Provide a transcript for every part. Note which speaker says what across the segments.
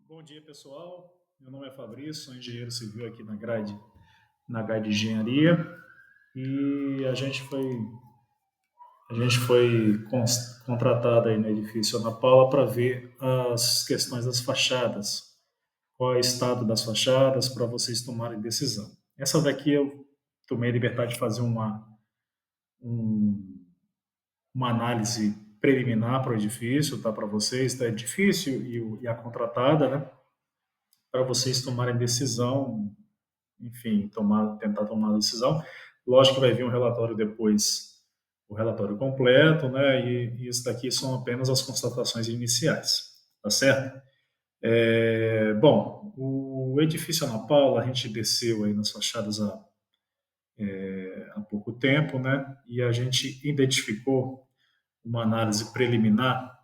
Speaker 1: Bom dia, pessoal. Meu nome é Fabrício, sou engenheiro civil aqui na GAD de Engenharia e a gente foi contratado aí no edifício Ana Paula para ver as questões das fachadas, qual é o estado das fachadas para vocês tomarem decisão. Essa daqui eu tomei a liberdade de fazer um- uma análise preliminar para o edifício, tá, para vocês, tá, edifício e a contratada, né, para vocês tomarem decisão, enfim, tentar tomar uma decisão. Lógico que vai vir um relatório depois, o relatório completo, né? E isso daqui são apenas as constatações iniciais, tá certo? Bom, o edifício Ana Paula, a gente desceu aí nas fachadas há pouco tempo, né? E a gente identificou uma análise preliminar.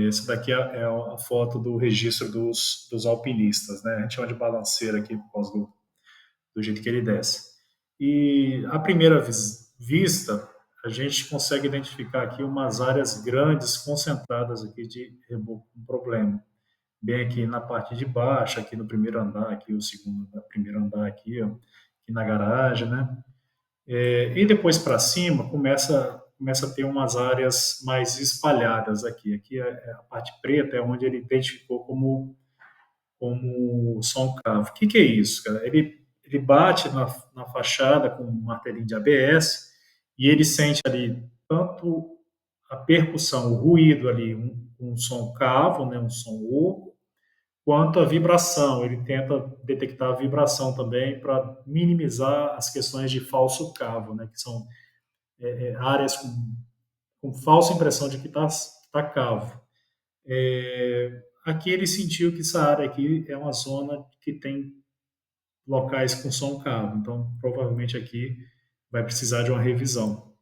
Speaker 1: Essa daqui é a foto do registro dos alpinistas, né? A gente chama de balanceira aqui por causa do jeito que ele desce. E à primeira vista, a gente consegue identificar aqui umas áreas grandes concentradas aqui de reboco com problema. Bem aqui na parte de baixo, aqui no primeiro andar, aqui o segundo, primeiro andar aqui, ó, aqui na garagem, né? E depois para cima começa a ter umas áreas mais espalhadas aqui. Aqui é a parte preta é onde ele identificou como som cavo. O que, que é isso, cara? Ele bate na fachada com um martelinho de ABS e ele sente ali tanto a percussão, o ruído ali, um som cavo, né, um som oco, quanto a vibração. Ele tenta detectar a vibração também para minimizar as questões de falso cavo, né, que são áreas com falsa impressão de que tá cavo. Aqui ele sentiu que essa área aqui é uma zona que tem locais com som cavo, então provavelmente aqui vai precisar de uma revisão.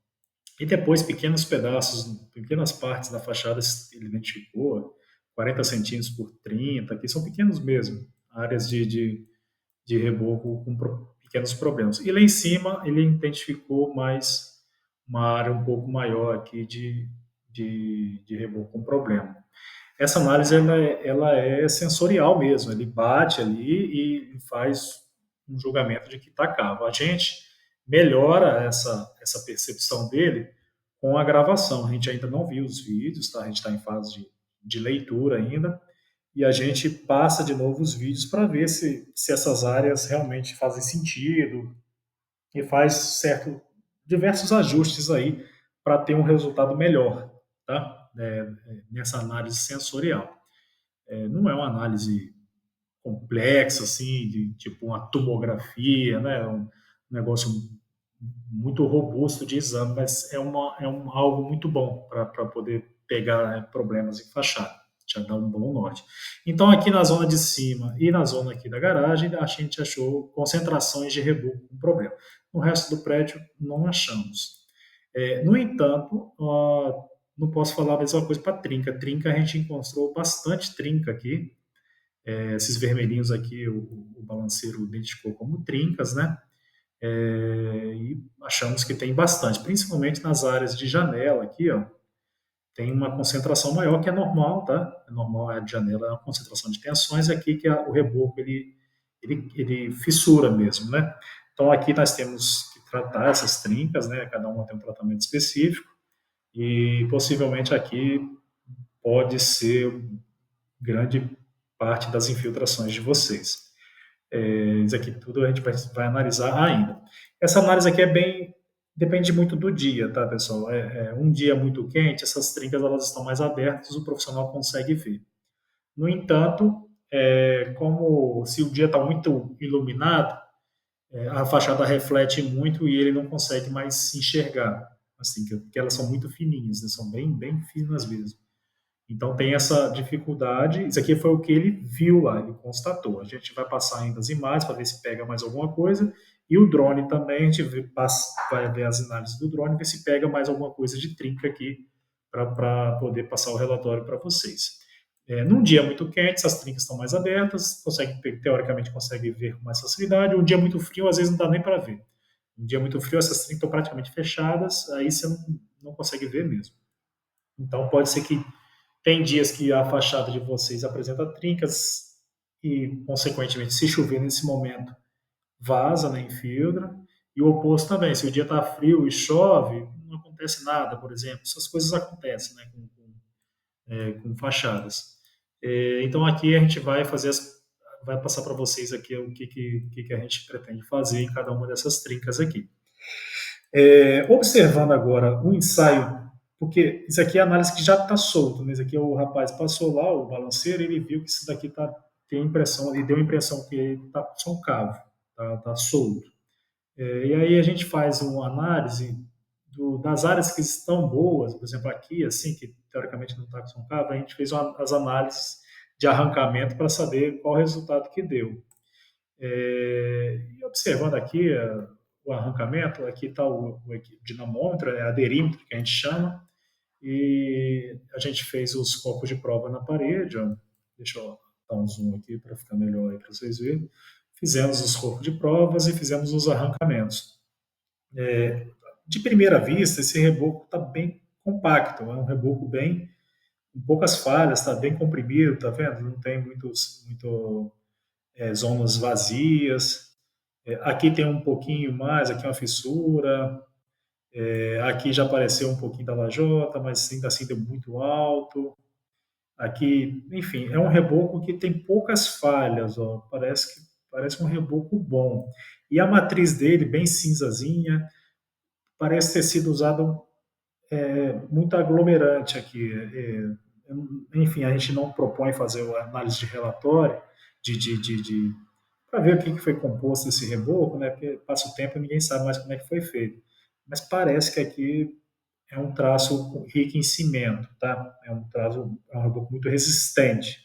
Speaker 1: E depois pequenos pedaços, pequenas partes da fachada ele identificou, 40 centímetros por 30, que são pequenos mesmo, áreas de reboco com pequenos problemas. E lá em cima ele identificou mais uma área um pouco maior aqui de reboco com problema. Essa análise ela é sensorial mesmo, ele bate ali e faz um julgamento de que está cavo. A gente melhora essa percepção dele com a gravação. A gente ainda não viu os vídeos, tá? A gente está em fase de leitura ainda, e a gente passa de novo os vídeos para ver se essas áreas realmente fazem sentido e faz diversos ajustes aí para ter um resultado melhor, tá? Nessa análise sensorial. Não é uma análise complexa, assim, de tipo uma tomografia, né? Um negócio muito robusto de exame, mas é algo muito bom para poder pegar, né, problemas em fachada, já dá um bom norte. Então, aqui na zona de cima e na zona aqui da garagem, a gente achou concentrações de reboco com problema. No resto do prédio, não achamos. No entanto, não posso falar a mesma coisa para trinca. Trinca, a gente encontrou bastante trinca aqui. Esses vermelhinhos aqui, o balanceiro identificou como trincas, né? E achamos que tem bastante, principalmente nas áreas de janela aqui, ó, tem uma concentração maior que é normal, tá? É normal, a janela é uma concentração de tensões, aqui que o reboco ele fissura mesmo, né? Então aqui nós temos que tratar essas trincas, né? Cada uma tem um tratamento específico e possivelmente aqui pode ser grande parte das infiltrações de vocês. Isso aqui tudo a gente vai analisar ainda. Essa análise aqui depende muito do dia, tá, pessoal? Um dia muito quente, essas trincas elas estão mais abertas, o profissional consegue ver. No entanto, como se o dia está muito iluminado, a fachada reflete muito e ele não consegue mais se enxergar, assim, porque elas são muito fininhas, né? São bem finas mesmo. Então tem essa dificuldade. Isso aqui foi o que ele viu lá, ele constatou. A gente vai passar ainda as imagens para ver se pega mais alguma coisa. E o drone também, a gente vai ver as análises do drone, ver se pega mais alguma coisa de trinca aqui para poder passar o relatório para vocês. Num dia muito quente, essas trincas estão mais abertas, teoricamente consegue ver com mais facilidade. Um dia muito frio, às vezes não dá nem para ver. Um dia muito frio, essas trincas estão praticamente fechadas, aí você não consegue ver mesmo. Então pode ser que Tem dias que a fachada de vocês apresenta trincas e, consequentemente, se chover nesse momento, vaza, né, infiltra. E o oposto também, se o dia está frio e chove, não acontece nada, por exemplo. Essas coisas acontecem, né, com fachadas. Então aqui a gente vai passar para vocês aqui o que a gente pretende fazer em cada uma dessas trincas aqui. Observando agora o ensaio, porque isso aqui é análise que já está solto, mas aqui o rapaz passou lá, o balanceiro, ele viu que isso daqui tem impressão, ele deu a impressão que ele está só um cavo, tá solto. E aí a gente faz uma análise das áreas que estão boas, por exemplo, aqui, assim, que teoricamente não está com São Cabo, a gente fez as análises de arrancamento para saber qual o resultado que deu. E observando aqui o arrancamento, aqui está o dinamômetro, é aderímetro que a gente chama, e a gente fez os copos de prova na parede, ó. Deixa eu dar um zoom aqui para ficar melhor aí para vocês verem. Fizemos os copos de provas e fizemos os arrancamentos. De primeira vista, esse reboco está bem compacto, é um reboco bem com poucas falhas, está bem comprimido, tá vendo? Não tem zonas vazias. Aqui tem um pouquinho mais, aqui é uma fissura. Aqui já apareceu um pouquinho da lajota, mas ainda assim deu muito alto. Aqui, enfim, é um reboco que tem poucas falhas, ó. Parece um reboco bom. E a matriz dele, bem cinzazinha, parece ter sido usado muito aglomerante aqui. Enfim, a gente não propõe fazer a análise de relatório para ver o que foi composto esse reboco, né? Porque passa o tempo e ninguém sabe mais como é que foi feito. Mas parece que aqui é um traço rico em cimento, tá? É um reboco muito resistente.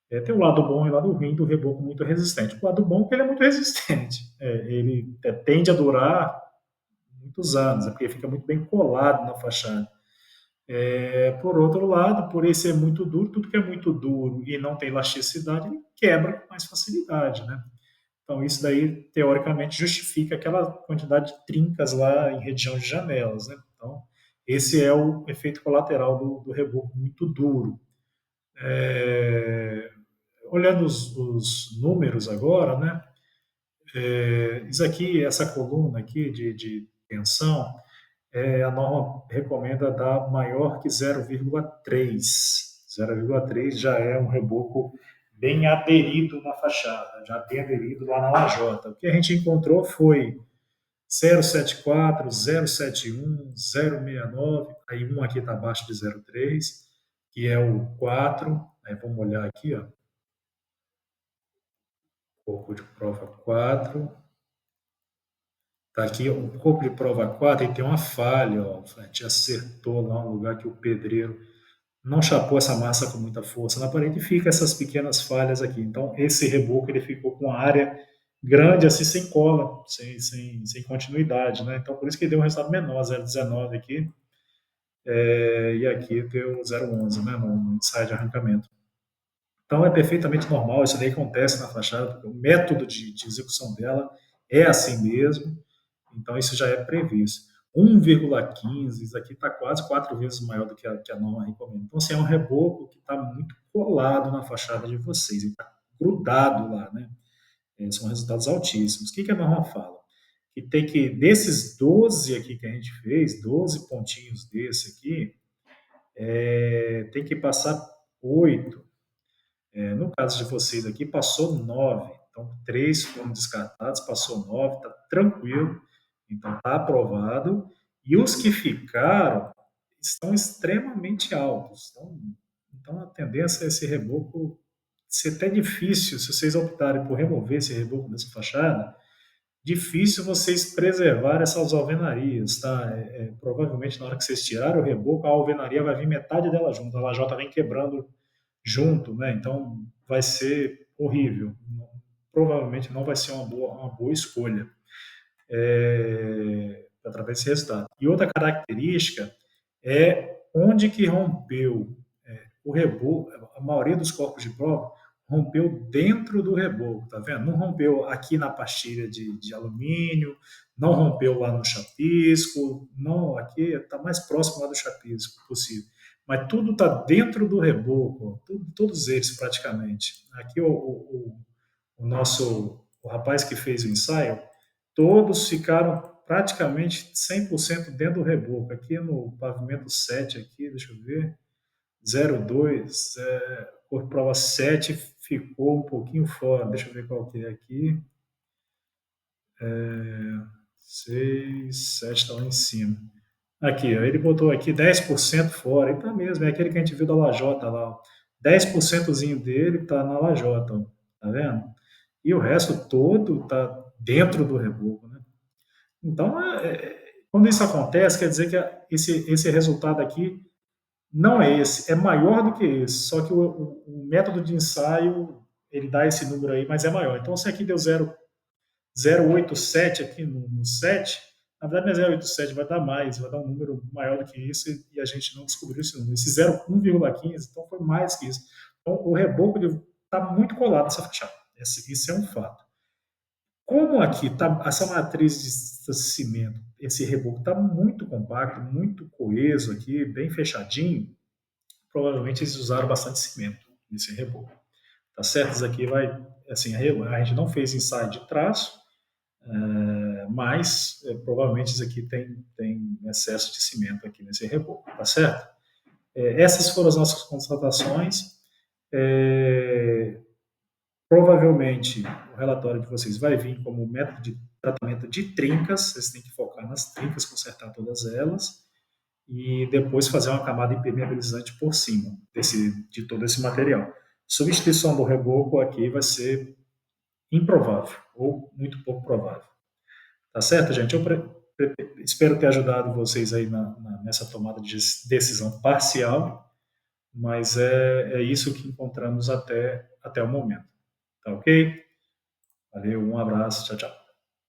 Speaker 1: Tem o lado bom e o lado ruim do reboco muito resistente. O lado bom é que ele é muito resistente. Ele tende a durar muitos anos, porque fica muito bem colado na fachada. Por outro lado, por ele ser muito duro, tudo que é muito duro e não tem elasticidade, ele quebra com mais facilidade, né? Então, isso daí, teoricamente, justifica aquela quantidade de trincas lá em região de janelas, né? Então, esse é o efeito colateral do reboco muito duro. É, Olhando os números agora, né? Isso aqui, essa coluna aqui de tensão, a norma recomenda dar maior que 0,3. 0,3 já é um reboco bem aderido na fachada, já bem aderido lá na lajota. O que a gente encontrou foi 0,74, 0,71, 0,69, aí um aqui está abaixo de 0,3, que é o 4. Aí vamos olhar aqui, ó, corpo de prova 4. Tá aqui o corpo de prova 4 e tem uma falha, ó. A gente acertou lá um lugar que o pedreiro não chapou essa massa com muita força na parede e fica essas pequenas falhas aqui. Então, esse reboco ele ficou com a área grande, assim, sem cola, sem continuidade, né? Então, por isso que deu um resultado menor, 0,19 aqui, e aqui deu 0,11, né, no ensaio de arrancamento. Então, é perfeitamente normal, isso daí acontece na fachada, porque o método de execução dela é assim mesmo, então isso já é previsto. 1,15, isso aqui está quase 4 vezes maior do que a norma recomenda. Então, assim, é um reboco que está muito colado na fachada de vocês, ele está grudado lá, né? São resultados altíssimos. O que a norma fala? Que tem que, desses 12 aqui que a gente fez, 12 pontinhos desse aqui, tem que passar 8. No caso de vocês aqui, passou 9. Então, 3 foram descartados, passou 9, está tranquilo. Então, está aprovado. E os que ficaram estão extremamente altos. Então a tendência é esse reboco ser até difícil, se vocês optarem por remover esse reboco dessa fachada, difícil vocês preservar essas alvenarias, tá? Provavelmente na hora que vocês tirarem o reboco, a alvenaria vai vir metade dela junto, a lajota vem quebrando junto, né? Então vai ser horrível. Provavelmente não vai ser uma boa escolha através desse resultado. E outra característica é onde que rompeu o reboco. A maioria dos corpos de prova rompeu dentro do reboco, tá vendo? Não rompeu aqui na pastilha de alumínio, não rompeu lá no chapisco, não, aqui está mais próximo lá do chapisco possível. mas tudo está dentro do reboco, todos eles praticamente. Aqui o nosso, o rapaz que fez o ensaio, todos ficaram praticamente 100% dentro do reboco. Aqui no pavimento 7 aqui, deixa eu ver, 02, por prova 7 ficou um pouquinho fora, deixa eu ver qual que é aqui, 6, 7 está lá em cima. Aqui, ó, ele botou aqui 10% fora, e tá mesmo, é aquele que a gente viu da lajota lá, ó. 10%zinho dele tá na lajota, ó, tá vendo? E o resto todo tá dentro do reboco, né? Então, quando isso acontece, quer dizer que esse resultado aqui não é esse, é maior do que esse, só que o método de ensaio, ele dá esse número aí, mas é maior. Então, se aqui deu 0,87 aqui no 7, na verdade não é 0,87, vai dar mais, vai dar um número maior do que isso e a gente não descobriu esse número. Esse 0,1,15, então foi mais que isso. Então, o reboco está muito colado nessa fachada. Isso é um fato. Como aqui está essa matriz de cimento, esse reboco está muito compacto, muito coeso aqui, bem fechadinho, provavelmente eles usaram bastante cimento nesse reboco. Tá certo? Isso aqui vai, assim, a gente não fez ensaio de traço, mas provavelmente isso aqui tem excesso de cimento aqui nesse reboco, tá certo? Essas foram as nossas constatações. Provavelmente o relatório de vocês vai vir como método de tratamento de trincas, vocês têm que focar nas trincas, consertar todas elas, e depois fazer uma camada impermeabilizante por cima de todo esse material. Substituição do reboco aqui vai ser improvável, ou muito pouco provável. Tá certo, gente? Eu espero ter ajudado vocês aí nessa tomada de decisão parcial, mas é isso que encontramos até o momento. Tá ok? Valeu, um abraço, tchau, tchau.